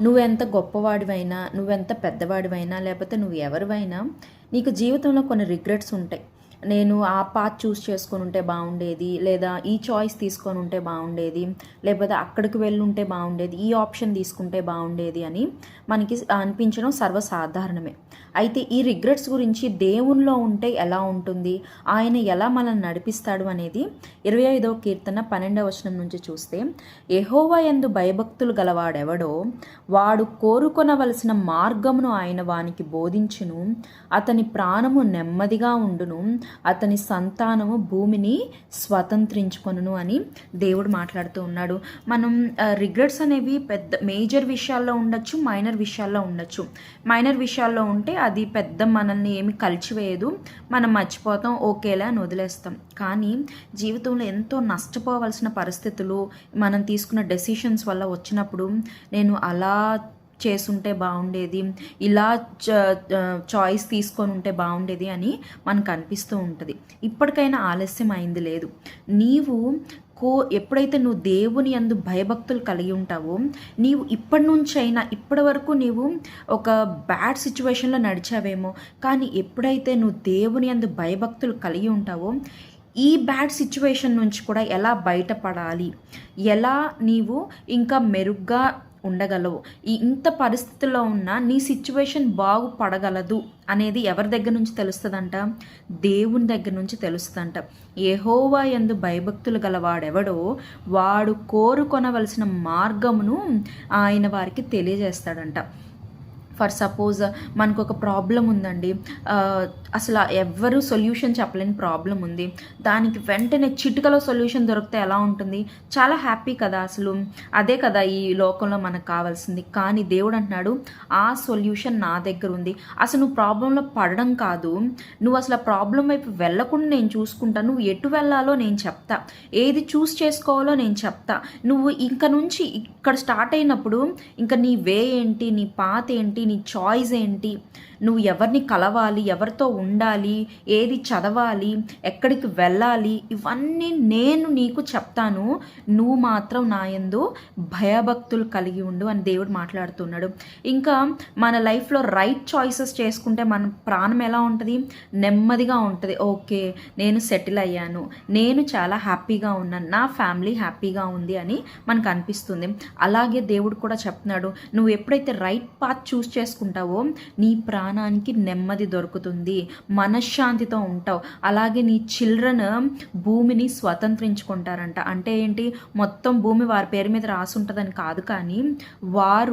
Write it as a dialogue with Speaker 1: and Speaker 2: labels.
Speaker 1: నువ్వెంత గొప్పవాడివైనా, నువ్వెంత పెద్దవాడివైనా, లేకపోతే నువ్వు ఎవరివైనా నీకు జీవితంలో కొన్ని రిగ్రెట్స్ ఉంటాయి. నేను ఆ పాత్ చూస్ చేసుకొని ఉంటే బాగుండేది, లేదా ఈ చాయిస్ తీసుకొని ఉంటే బాగుండేది, లేకపోతే అక్కడికి వెళ్ళుంటే బాగుండేది, ఈ ఆప్షన్ తీసుకుంటే బాగుండేది అని మనకి అనిపించడం సర్వసాధారణమే. అయితే ఈ రిగ్రెట్స్ గురించి దేవునిలో ఉంటే ఎలా ఉంటుంది, ఆయన ఎలా మనల్ని నడిపిస్తాడు అనేది 25వ కీర్తన 12వ వచనం నుంచి చూస్తే, యెహోవా యందు భయభక్తులు గలవాడెవడో వాడు కోరుకొనవలసిన మార్గమును ఆయన వానికి బోధించును, అతని ప్రాణము నెమ్మదిగా ఉండును, అతని సంతానము భూమిని స్వతంత్రించుకొనును అని దేవుడు మాట్లాడుతూ ఉన్నాడు. మనం రిగ్రెట్స్ అనేవి పెద్ద మేజర్ విషయాల్లో ఉండొచ్చు, మైనర్ విషయాల్లో ఉండొచ్చు. మైనర్ విషయాల్లో ఉంటే అది పెద్ద మనల్ని ఏమి కలిచివేయదు, మనం మర్చిపోతాం, ఓకేలే అని వదిలేస్తాం. కానీ జీవితంలో ఎంతో నష్టపోవలసిన పరిస్థితులు మనం తీసుకున్న డెసిషన్స్ వల్ల వచ్చినప్పుడు, నేను అలా చేసుంటే బాగుండేది, ఇలా చాయిస్ తీసుకొని ఉంటే బాగుండేది అని మనకు అనిపిస్తూ ఉంటుంది. ఇప్పటికైనా ఆలస్యం అయింది లేదు. నీవు ఎప్పుడైతే నువ్వు దేవుని యందు భయభక్తులు కలిగి ఉంటావో, నీవు ఇప్పటి నుంచైనా, ఇప్పటి వరకు నీవు ఒక బ్యాడ్ సిచ్యువేషన్లో నడిచావేమో, కానీ ఎప్పుడైతే నువ్వు దేవుని యందు భయభక్తులు కలిగి ఉంటావో, ఈ బ్యాడ్ సిచ్యువేషన్ నుంచి కూడా ఎలా బయటపడాలి, ఎలా నీవు ఇంకా మెరుగ్గా ఉండగలవు, ఇంత పరిస్థితుల్లో ఉన్న నీ సిచ్యువేషన్ బాగుపడగలదు అనేది ఎవరి దగ్గర నుంచి తెలుస్తుందంట? దేవుని దగ్గర నుంచి తెలుస్తుందంట. యెహోవా యందు భయభక్తులు గలవాడెవడో వాడు కోరుకొనవలసిన మార్గమును ఆయన వారికి తెలియజేస్తాడంట. ఫర్ సపోజ్ మనకు ఒక ప్రాబ్లం ఉందండి, అసలు ఎవ్వరూ సొల్యూషన్ చెప్పలేని ప్రాబ్లం ఉంది, దానికి వెంటనే చిటికలో సొల్యూషన్ దొరికితే ఎలా ఉంటుంది? చాలా హ్యాపీ కదా. అసలు అదే కదా ఈ లోకంలో మనకు కావాల్సింది. కానీ దేవుడు అంటున్నాడు, ఆ సొల్యూషన్ నా దగ్గర ఉంది. అసలు నువ్వు ప్రాబ్లంలో పడడం కాదు, నువ్వు అసలు ఆ ప్రాబ్లం వైపు వెళ్ళకుండా నేను చూసుకుంటా, నువ్వు ఎటు వెళ్ళాలో నేను చెప్తా, ఏది చూస్ చేసుకోవాలో నేను చెప్తా. నువ్వు ఇంక నుంచి ఇక్కడ స్టార్ట్ అయినప్పుడు ఇంకా నీ వే ఏంటి, నీ పాత్ ఏంటి, నీ చాయిస్ ఏంటి, నువ్వు ఎవరిని కలవాలి, ఎవరితో ఉండాలి, ఏది చదవాలి, ఎక్కడికి వెళ్ళాలి, ఇవన్నీ నేను నీకు చెప్తాను, నువ్వు మాత్రం నా యందు భయభక్తులు కలిగి ఉండు అని దేవుడు మాట్లాడుతున్నాడు. ఇంకా మన లైఫ్లో రైట్ చాయిసెస్ చేసుకుంటే మన ప్రాణం ఎలా ఉంటుంది? నెమ్మదిగా ఉంటుంది. ఓకే, నేను సెటిల్ అయ్యాను, నేను చాలా హ్యాపీగా ఉన్నాను, నా ఫ్యామిలీ హ్యాపీగా ఉంది అని మనకు అనిపిస్తుంది. అలాగే దేవుడు కూడా చెప్తున్నాడు, నువ్వు ఎప్పుడైతే రైట్ పాత్ చూస్ చేసుకుంటావో నీ ప్రాణానికి నెమ్మది దొరుకుతుంది, మనశ్శాంతితో ఉంటావు. అలాగే నీ చిల్డ్రన్ భూమిని స్వతంత్రించుకుంటారంట. అంటే ఏంటి? మొత్తం భూమి వారి పేరు మీద రాసి ఉంటుందని కాదు, కానీ వారు